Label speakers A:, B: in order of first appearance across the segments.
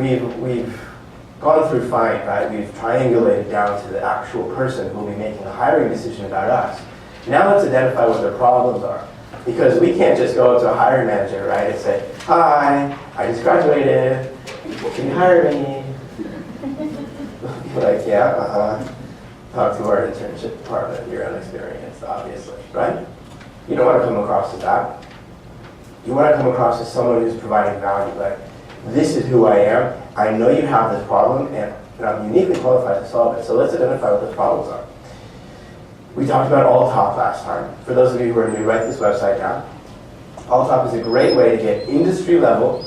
A: we've gone through fine, right? We've triangulated down to the actual person who will be making a hiring decision about us. Now let's identify what their problems are. Because we can't just go up to a hiring manager, right, and say, "Hi, I just graduated. Can you hire me?" Like, yeah, talk to our internship department, you're inexperienced, obviously, right? You don't want to come across as that. You want to come across as someone who's providing value, like, this is who I am, I know you have this problem, and I'm uniquely qualified to solve it, so let's identify what those problems are. We talked about Alltop last time. For those of you who are new, write this website down. Alltop is a great way to get industry-level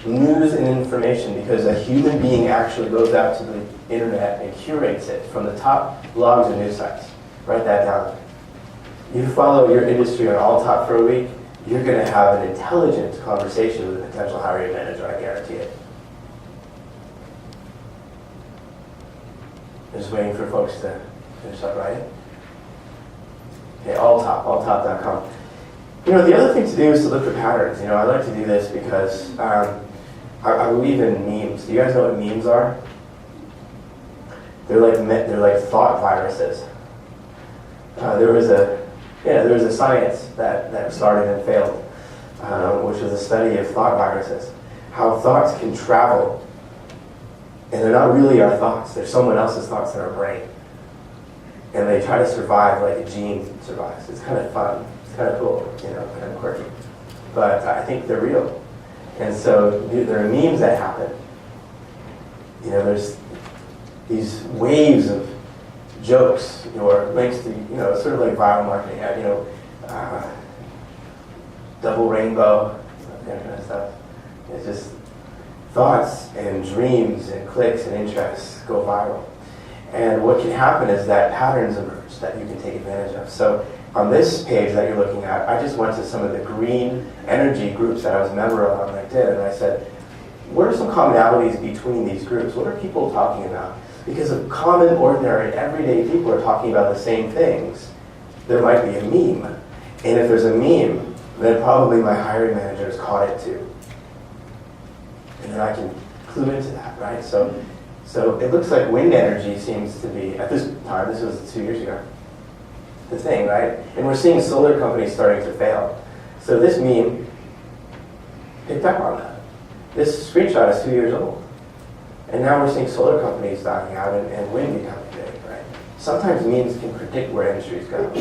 A: news and information because a human being actually goes out to the internet and curates it from the top blogs and news sites. Write that down. You follow your industry on Alltop for a week, you're going to have an intelligent conversation with a potential hiring manager, I guarantee it. I'm just waiting for folks to finish up writing. Okay, alltop.com. You know, the other thing to do is to look for patterns. You know, I like to do this because I believe in memes. Do you guys know what memes are? They're like thought viruses. There was a science that started and failed, which was a study of thought viruses. How thoughts can travel, and they're not really our thoughts. They're someone else's thoughts in our brain. And they try to survive like a gene survives. It's kind of fun. It's kind of cool, you know, kind of quirky. But I think they're real. And so there are memes that happen. You know, there's these waves of jokes or links to, you know, sort of like viral marketing, you know, double rainbow, that kind of stuff. It's just thoughts and dreams and clicks and interests go viral. And what can happen is that patterns emerge that you can take advantage of. So on this page that you're looking at, I just went to some of the green energy groups that I was a member of on LinkedIn, and I said, what are some commonalities between these groups? What are people talking about? Because of common, ordinary, everyday people are talking about the same things, there might be a meme. And if there's a meme, then probably my hiring manager has caught it too. And then I can clue into that, right? So it looks like wind energy seems to be, at this time, this was 2 years ago, the thing, right? And we're seeing solar companies starting to fail. So this meme picked up on that. This screenshot is 2 years old. And now we're seeing solar companies dying out and wind becoming big, right? Sometimes memes can predict where industries go.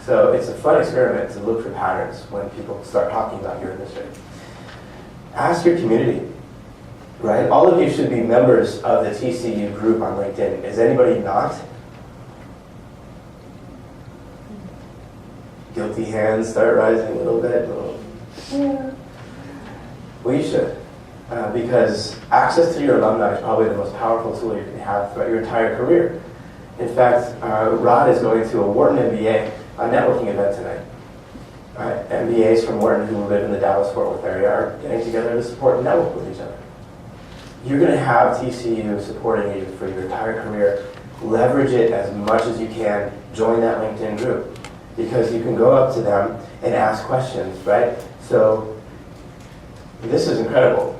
A: So it's a fun experiment to look for patterns when people start talking about your industry. Ask your community, right? All of you should be members of the TCU group on LinkedIn. Is anybody not? Guilty hands start rising a little bit. Yeah. Well, you should. Because access to your alumni is probably the most powerful tool you can have throughout your entire career. In fact, Rod is going to a Wharton MBA, a networking event tonight. MBAs from Wharton who live in the Dallas-Fort Worth area are getting together to support and network with each other. You're going to have TCU supporting you for your entire career. Leverage it as much as you can. Join that LinkedIn group because you can go up to them and ask questions, right? So this is incredible.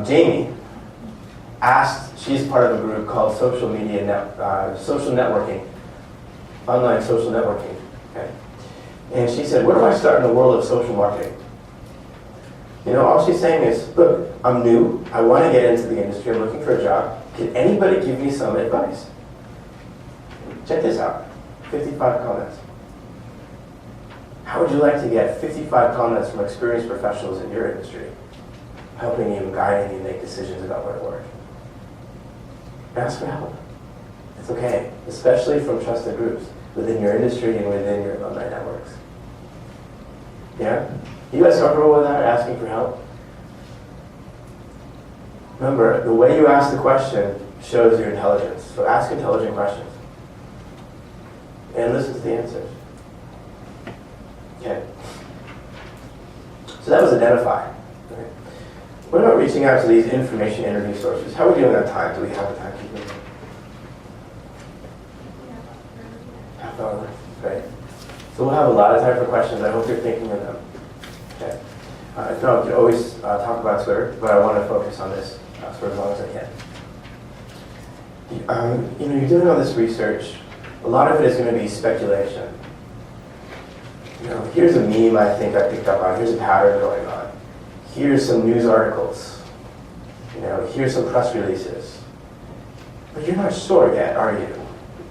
A: Jamie asked, she's part of a group called social networking, online social networking. Okay? And she said, where do I start in the world of social marketing? You know, all she's saying is, look, I'm new, I want to get into the industry, I'm looking for a job. Can anybody give me some advice? Check this out, 55 comments. How would you like to get 55 comments from experienced professionals in your industry, helping you and guiding you make decisions about where to work? Ask for help. It's okay, especially from trusted groups within your industry and within your alumni networks. Yeah? You guys comfortable with that, asking for help? Remember, the way you ask the question shows your intelligence. So ask intelligent questions. And listen to the answers. Okay. So that was identify. Okay. What about reaching out to these information interview sources? How are we doing on time? Do we have the time to keep it? Half hour. Great. So we'll have a lot of time for questions. I hope you're thinking of them. Okay. no, we can always talk about Twitter, but I want to focus on this for as long as I can. You're doing all this research. A lot of it is going to be speculation. Here's a meme I think I picked up on. Here's a pattern going on. Here's some news articles. Here's some press releases. But you're not sure yet, are you?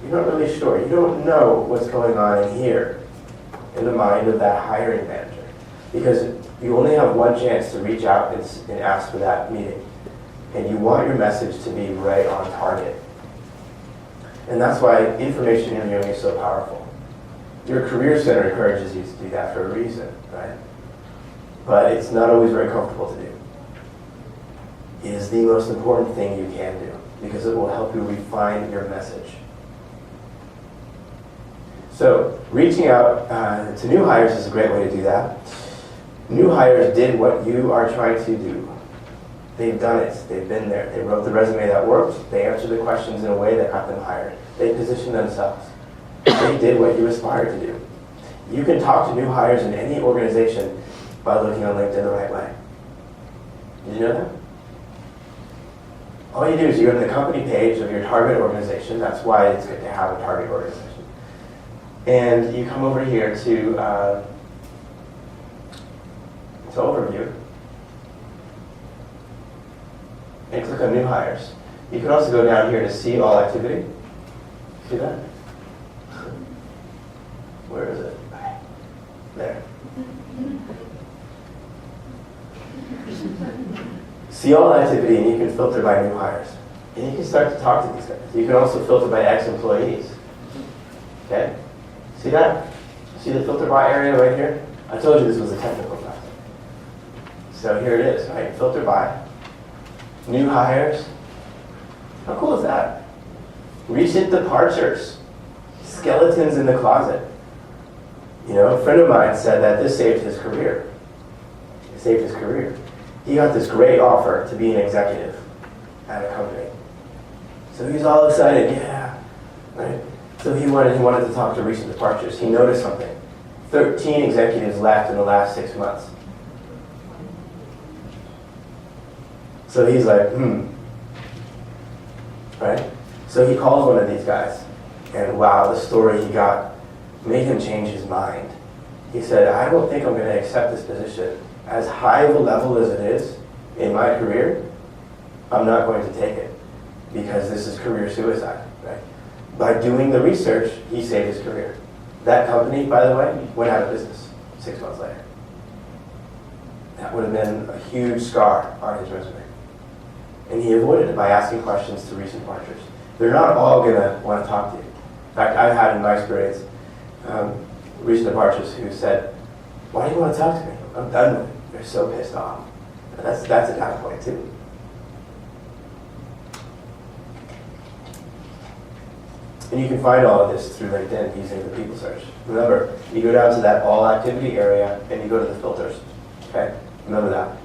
A: You're not really sure. You don't know what's going on in here, in the mind of that hiring manager. Because you only have one chance to reach out and ask for that meeting. And you want your message to be right on target. And that's why information interviewing is so powerful. Your career center encourages you to do that for a reason, right? But it's not always very comfortable to do. It is the most important thing you can do because it will help you refine your message. So reaching out to new hires is a great way to do that. New hires did what you are trying to do. They've done it. They've been there. They wrote the resume that worked. They answered the questions in a way that got them hired. They positioned themselves. They did what you aspired to do. You can talk to new hires in any organization by looking on LinkedIn the right way. Did you know that? All you do is you go to the company page of your target organization. That's why it's good to have a target organization. And you come over here to overview and click on new hires. You can also go down here to see all activity. See that? Where is it? There. See all activity, and you can filter by new hires. And you can start to talk to these guys. You can also filter by ex-employees. Okay? See that? See the filter by area right here? I told you this was a technical class. So here it is, right? Filter by. New hires. How cool is that? Recent departures. Skeletons in the closet. A friend of mine said that this saved his career. It saved his career. He got this great offer to be an executive at a company. So he's all excited, yeah. Right? So he wanted to talk to recent departures. He noticed something. 13 executives left in the last 6 months. So he's like, Right? So he calls one of these guys. And wow, the story he got made him change his mind. He said, I don't think I'm going to accept this position. As high of a level as it is in my career, I'm not going to take it because this is career suicide. Right? By doing the research, he saved his career. That company, by the way, went out of business 6 months later. That would have been a huge scar on his resume. And he avoided it by asking questions to recent departures. They're not all going to want to talk to you. In fact, I've had in my experience recent departures who said, why do you want to talk to me? I'm done with it. They're so pissed off. And that's a data point too. And you can find all of this through LinkedIn using the people search. Remember, you go down to that all activity area and you go to the filters. Okay? Remember that.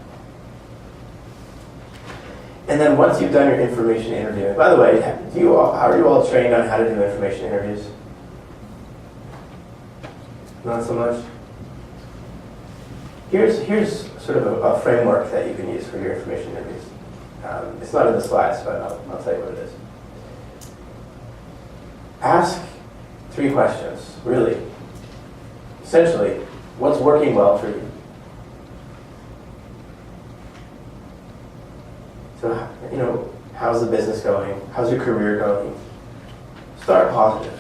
A: And then once you've done your information interview, by the way, how are you all trained on how to do information interviews? Not so much? Here's sort of a framework that you can use for your information interviews. It's not in the slides, but I'll tell you what it is. Ask 3 questions, really. Essentially, what's working well for you? So, how's the business going? How's your career going? Start positive,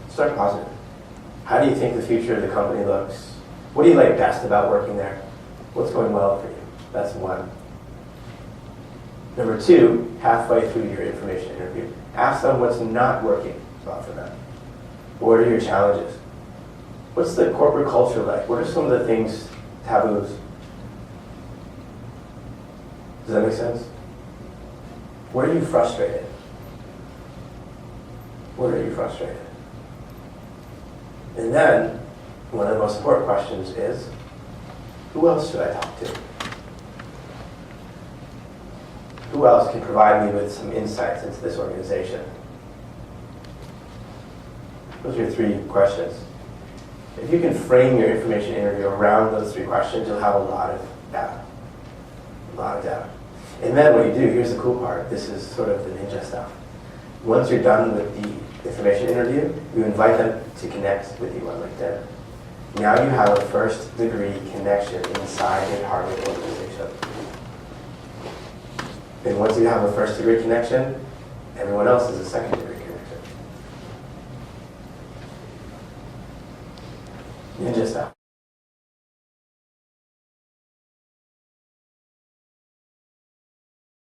A: Start positive. How do you think the future of the company looks? What do you like best about working there? What's going well for you? That's 1. Number 2, halfway through your information interview, ask them what's not working well for them. What are your challenges? What's the corporate culture like? What are some of the things, taboos? Does that make sense? Where are you frustrated? Where are you frustrated? And then, one of the most important questions is, who else should I talk to? Who else can provide me with some insights into this organization? Those are your 3 questions. If you can frame your information interview around those 3 questions, you'll have a lot of data. A lot of data. And then what you do, here's the cool part, this is sort of the ninja stuff. Once you're done with the information interview, you invite them to connect with you on LinkedIn. Now you have a first degree connection inside a Harvard organization. And once you have a first degree connection, everyone else is a second degree connection. Ninja stuff.